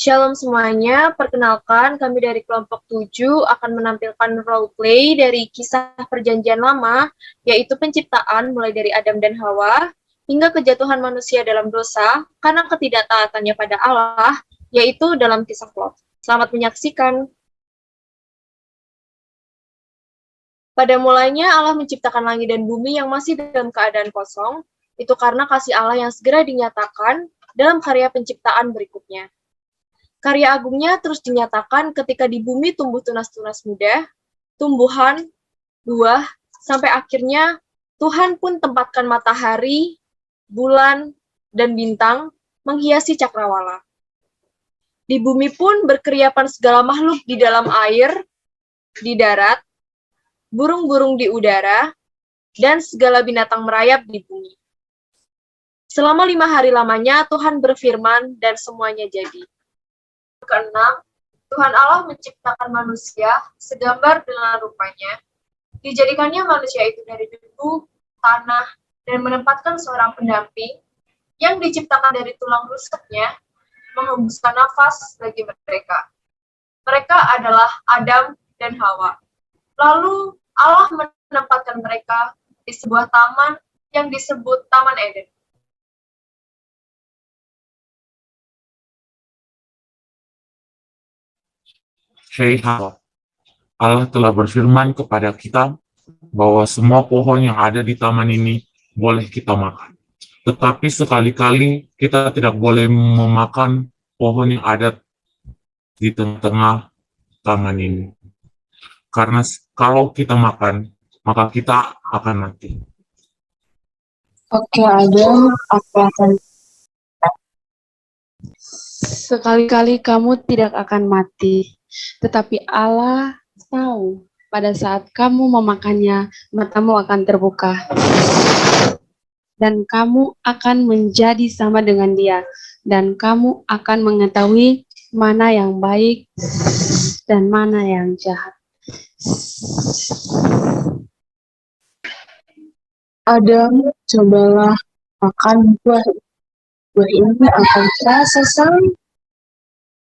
Shalom semuanya, perkenalkan kami dari kelompok 7 akan menampilkan role play dari kisah perjanjian lama, yaitu penciptaan mulai dari Adam dan Hawa, hingga kejatuhan manusia dalam dosa karena ketidaktaatannya pada Allah, yaitu dalam kisah Lot. Selamat menyaksikan. Pada mulanya Allah menciptakan langit dan bumi yang masih dalam keadaan kosong, itu karena kasih Allah yang segera dinyatakan dalam karya penciptaan berikutnya. Karya agungnya terus dinyatakan ketika di bumi tumbuh tunas-tunas muda, tumbuhan, buah, sampai akhirnya Tuhan pun tempatkan matahari, bulan, dan bintang menghiasi cakrawala. Di bumi pun berkeriapan segala makhluk di dalam air, di darat, burung-burung di udara, dan segala binatang merayap di bumi. Selama 5 hari lamanya Tuhan berfirman dan semuanya jadi. Keenam, Tuhan Allah menciptakan manusia segambar dengan rupanya. Dijadikannya manusia itu dari debu, tanah, dan menempatkan seorang pendamping yang diciptakan dari tulang rusuknya menghembuskan nafas bagi mereka. Mereka adalah Adam dan Hawa. Lalu Allah menempatkan mereka di sebuah taman yang disebut Taman Eden. Hei Hawa, Allah telah berfirman kepada kita bahwa semua pohon yang ada di taman ini boleh kita makan. Tetapi sekali-kali kita tidak boleh memakan pohon yang ada di tengah-tengah taman ini. Karena kalau kita makan, maka kita akan mati. Oke, Adam, aku akan. Sekali-kali kamu tidak akan mati, tetapi Allah tahu pada saat kamu memakannya, matamu akan terbuka. Dan kamu akan menjadi sama dengan Dia, dan kamu akan mengetahui mana yang baik dan mana yang jahat. Adam, cobalah makan buah. Buah ini akan terasa sama.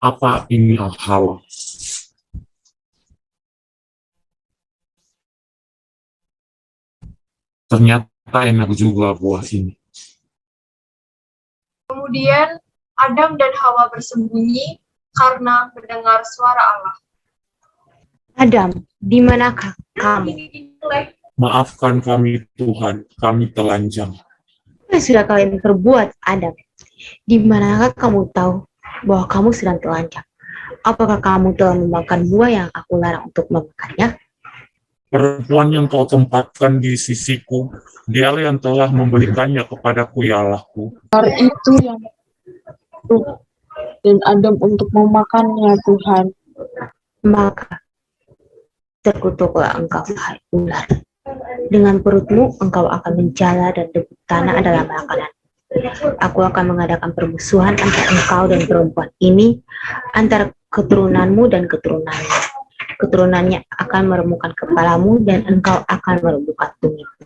Apa ini Hawa? Ternyata enak juga buah ini. Kemudian Adam dan Hawa bersembunyi karena mendengar suara Allah. Adam, di manakah kamu? Maafkan kami Tuhan, kami telanjang. Apa yang sudah kalian perbuat, Adam? Di manakah kamu tahu bahwa kamu sedang telanjang? Apakah kamu telah memakan buah yang aku larang untuk memakannya? Perempuan yang kau tempatkan di sisiku, dialah yang telah memberikannya kepadaku ya Allahku. Itu yang dan Adam untuk memakannya, Tuhan. Maka terkutuklah engkau, hai ular. Dengan perutmu engkau akan menjala dan debu tanah adalah makanan. Aku akan mengadakan permusuhan antara engkau dan perempuan ini, antara keturunanmu dan keturunannya. Keturunannya akan meremukkan kepalamu dan engkau akan meremukkan tumitmu.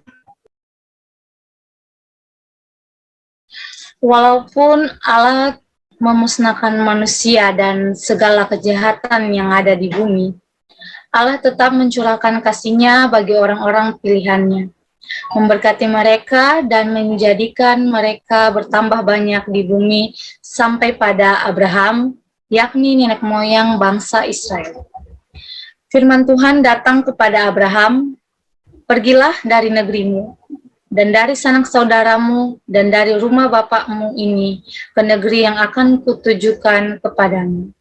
Walaupun Allah memusnahkan manusia dan segala kejahatan yang ada di bumi, Allah tetap mencurahkan kasih-Nya bagi orang-orang pilihan-Nya, memberkati mereka dan menjadikan mereka bertambah banyak di bumi sampai pada Abraham, yakni nenek moyang bangsa Israel. Firman Tuhan datang kepada Abraham, "Pergilah dari negerimu, dan dari sanak saudaramu, dan dari rumah bapakmu ini, ke negeri yang akan kutujukan kepadamu."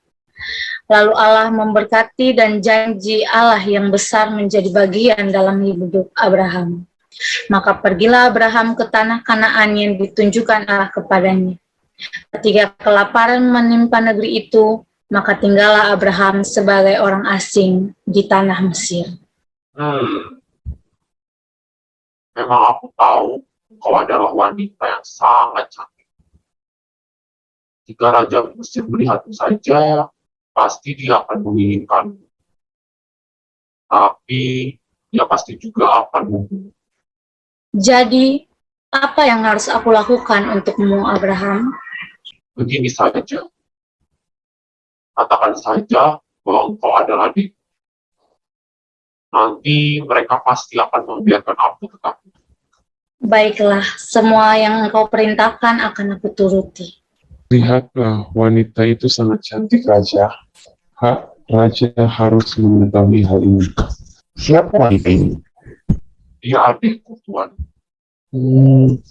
Lalu Allah memberkati dan janji Allah yang besar menjadi bagian dalam hidup Abraham. Maka pergilah Abraham ke tanah Kanaan yang ditunjukkan Allah kepadanya. Ketika kelaparan menimpa negeri itu, maka tinggallah Abraham sebagai orang asing di tanah Mesir. Memang aku tahu kau adalah wanita yang sangat cantik. Jika Raja Mesir melihatmu saja, pasti dia akan menginginkanmu. Tapi dia pasti juga akan membunuh. Jadi, apa yang harus aku lakukan untukmu, Abraham? Begini saja, Katakan saja bahwa engkau adalah adik. Nanti mereka pasti akan membiarkan aku tetap. Baiklah, semua yang engkau perintahkan akan aku turuti. Lihatlah, wanita itu sangat cantik, Raja. Raja harus mengetahui hal ini. Siapa wanita ini? Dia adikku, Tuan.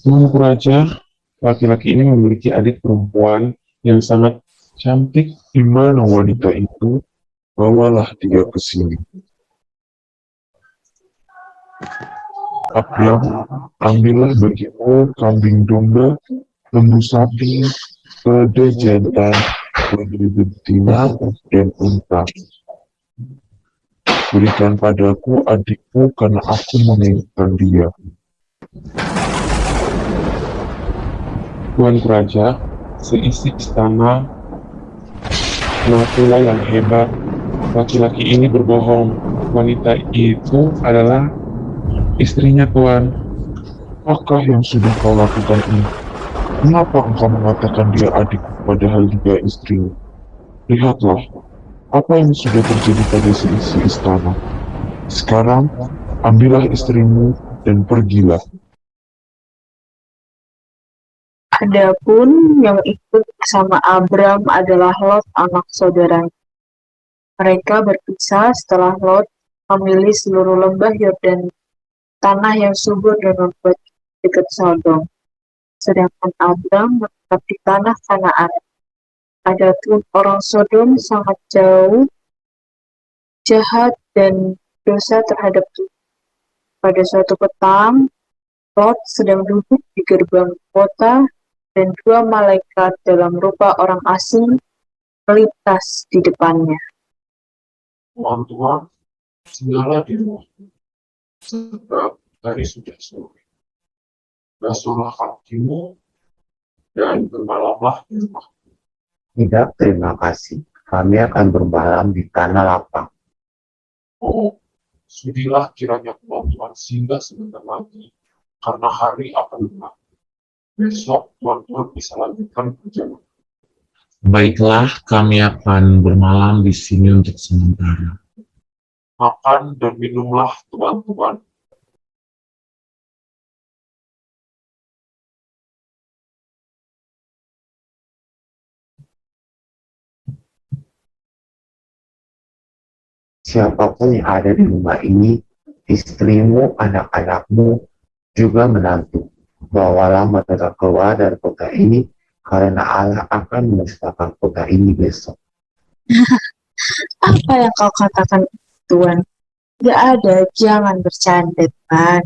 Tuanku Raja, laki-laki ini memiliki adik perempuan yang sangat cantik. Di mana wanita itu? Bawalah dia ke sini. Abram, ambillah bagimu kambing domba, lembu sapi, keledai jantan, keledai betina, dan unta. Berikan padaku adikmu karena aku menginginkan dia. Tuanku Raja, seisi istana mengakuilah yang hebat. Laki-laki ini berbohong. Wanita itu adalah istrinya, Tuan. Apakah yang sudah kau lakukan ini? Kenapa engkau mengatakan dia adikku padahal dia istrimu? Lihatlah, apa yang sudah terjadi pada seisi istana. Sekarang, ambillah istrimu dan pergilah. Adapun yang ikut bersama Abram adalah Lot, anak saudaranya. Mereka berpisah setelah Lot memilih seluruh lembah Yordan, tanah yang subur dan lebat dekat Sodom. Sedangkan Abram menetap di tanah Kanaan. Adapun orang Sodom sangat jauh, jahat dan dosa terhadap Tuhan. Pada suatu petang, Lot sedang duduk di gerbang kota dan dua malaikat dalam rupa orang asing melintas di depannya. Tuan-tuan, tinggallah di rumah. Sebab hari sudah sore. Basuhlah kakimu dan bermalamlah di rumah. Tidak, terima kasih. Kami akan bermalam di tanah lapang. Oh, sudilah kiranya tuan-tuan singgah sebentar lagi, karena hari akan gelap. Besok tuan-tuan bisa lanjutkan perjalanan. Baiklah, kami akan bermalam di sini untuk sementara. Makan dan minumlah tuan-tuan. Siapapun yang ada di rumah ini, istrimu, anak-anakmu, juga menantu, bawalah mereka keluar dari kota ini, karena Allah akan memusnahkan kota ini besok. Apa yang kau katakan, Tuan? Gak ada, jangan bercanda, Tuan.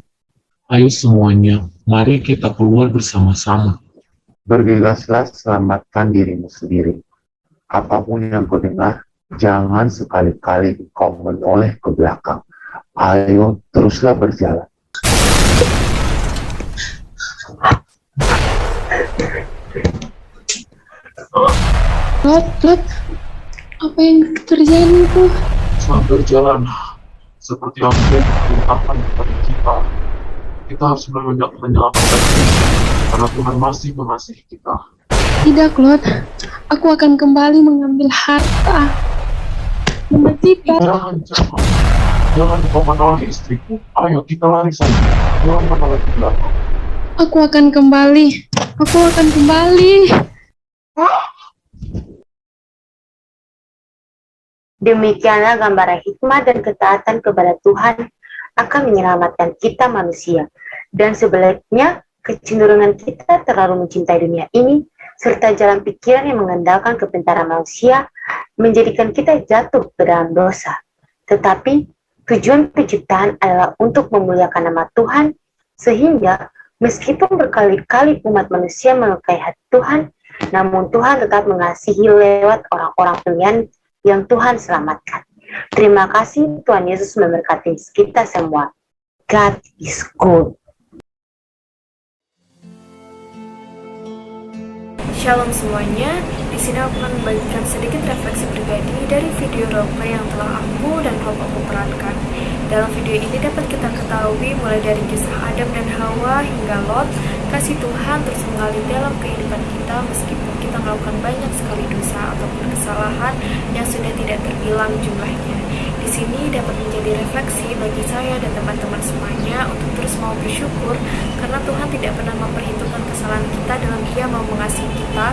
Ayo semuanya, mari kita keluar bersama-sama. Bergegaslah, selamatkan dirimu sendiri. Apapun yang kau dengar, jangan sekali-kali kau menoleh ke belakang. Ayo, teruslah berjalan. Lot, apa yang terjadi tuh? Selamat berjalan. Seperti yang sudah diperintahkan kepada kita. Kita harus menyelamatkan diri, karena Tuhan masih mengasihi kita. Tidak, Lot. Aku akan kembali mengambil harta. Tiba-tiba. Jangan kau menoleh istriku. Ayo kita lari saja. Jangan menoleh ke belakang. Aku akan kembali. Demikianlah gambaran hikmah dan ketaatan kepada Tuhan akan menyelamatkan kita manusia. Dan sebaliknya, kecenderungan kita terlalu mencintai dunia ini, serta jalan pikiran yang mengandalkan kepintaran manusia, menjadikan kita jatuh ke dalam dosa. Tetapi, tujuan penciptaan adalah untuk memuliakan nama Tuhan, sehingga meskipun berkali-kali umat manusia melukai hati Tuhan, namun Tuhan tetap mengasihi lewat orang-orang pilihan yang Tuhan selamatkan. Terima kasih, Tuhan Yesus memberkati kita semua. God is good. Shalom semuanya, di sini aku akan membagikan sedikit refleksi pribadi dari video roleplay yang telah aku dan Rob aku perankan. Dalam video ini dapat kita ketahui mulai dari kisah Adam dan Hawa hingga Lot, kasih Tuhan terus mengalir dalam kehidupan kita meskipun kita melakukan banyak sekali dosa ataupun kesalahan terbilang jumlahnya. Di sini dapat menjadi refleksi bagi saya dan teman-teman semuanya untuk terus mau bersyukur karena Tuhan tidak pernah memperhitungkan kesalahan kita dalam Ia mau mengasihi kita,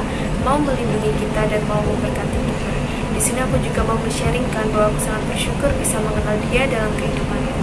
mau melindungi kita, dan mau memberkati kita. Di sini aku juga mau men-sharingkan bahwa aku sangat bersyukur bisa mengenal Dia dalam kehidupanku.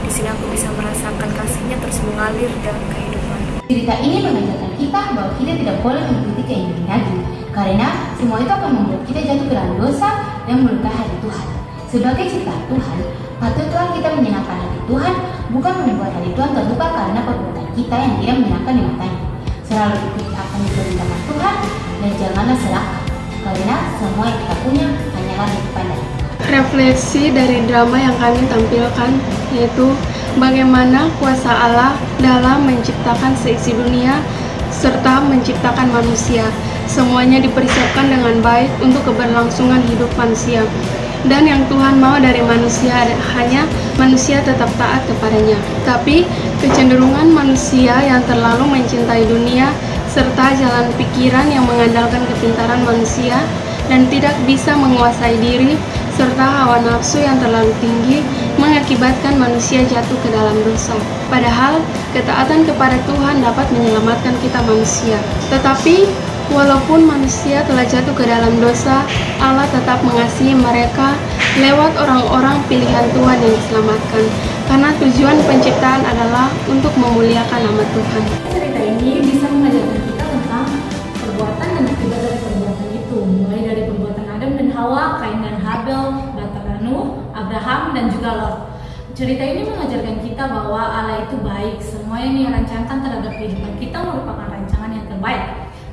Di sini aku bisa merasakan kasih-Nya terus mengalir dalam kehidupan. Cerita ini mengajarkan kita bahwa kita tidak boleh mengikuti keinginan daging, karena semua itu akan membuat kita jatuh ke dalam dosa dan melukai hati Tuhan. Sebagai ciptaan Tuhan, patutlah kita menyenangkan hati Tuhan, bukan membuat hati Tuhan terluka karena perbuatan kita yang tidak menyenangkan di matanya. Selalu ikuti apa yang diperintahkan Tuhan dan janganlah serakah, karena semua yang kita punya hanyalah dari Padanya. Refleksi dari drama yang kami tampilkan yaitu bagaimana kuasa Allah dalam menciptakan seisi dunia serta menciptakan manusia. Semuanya dipersiapkan dengan baik untuk keberlangsungan hidup manusia. Dan yang Tuhan mau dari manusia hanya manusia tetap taat kepadanya. Tapi kecenderungan manusia yang terlalu mencintai dunia serta jalan pikiran yang mengandalkan kepintaran manusia dan tidak bisa menguasai diri serta hawa nafsu yang terlalu tinggi mengakibatkan manusia jatuh ke dalam dosa. Padahal ketaatan kepada Tuhan dapat menyelamatkan kita manusia. Tetapi walaupun manusia telah jatuh ke dalam dosa, Allah tetap mengasihi mereka lewat orang-orang pilihan Tuhan yang diselamatkan. Karena tujuan penciptaan adalah untuk memuliakan nama Tuhan. Cerita ini bisa mengajarkan kita tentang perbuatan dan akibat dari perbuatan itu, mulai dari perbuatan Adam dan Hawa, Kain dan Habel, Batara Nuh, Abraham, dan juga Lot. Cerita ini mengajarkan kita bahwa Allah itu baik. Semua yang Dia rancangkan terhadap kehidupan kita merupakan rancangan yang terbaik.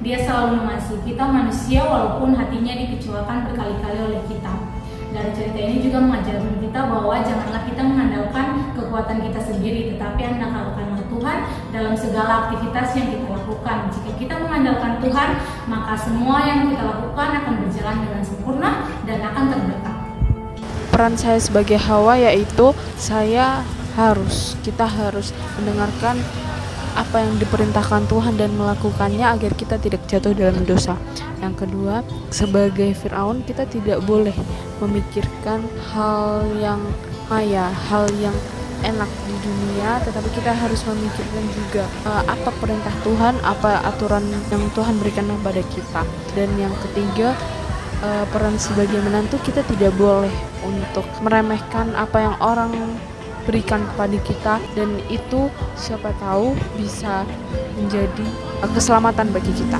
Dia selalu mengasihi kita manusia walaupun hatinya dikecewakan berkali-kali oleh kita. Dari cerita ini juga mengajarkan kita bahwa janganlah kita mengandalkan kekuatan kita sendiri, tetapi andalkanlah Tuhan dalam segala aktivitas yang kita lakukan. Jika kita mengandalkan Tuhan, maka semua yang kita lakukan akan berjalan dengan sempurna dan akan terberkati. Peran saya sebagai Hawa yaitu kita harus mendengarkan apa yang diperintahkan Tuhan dan melakukannya agar kita tidak jatuh dalam dosa. Yang kedua, sebagai Firaun kita tidak boleh memikirkan hal yang kaya, hal yang enak di dunia, tetapi kita harus memikirkan juga apa perintah Tuhan, apa aturan yang Tuhan berikan kepada kita. Dan yang ketiga, peran sebagai menantu kita tidak boleh untuk meremehkan apa yang orang berikan kepada kita, dan itu siapa tahu bisa menjadi keselamatan bagi kita.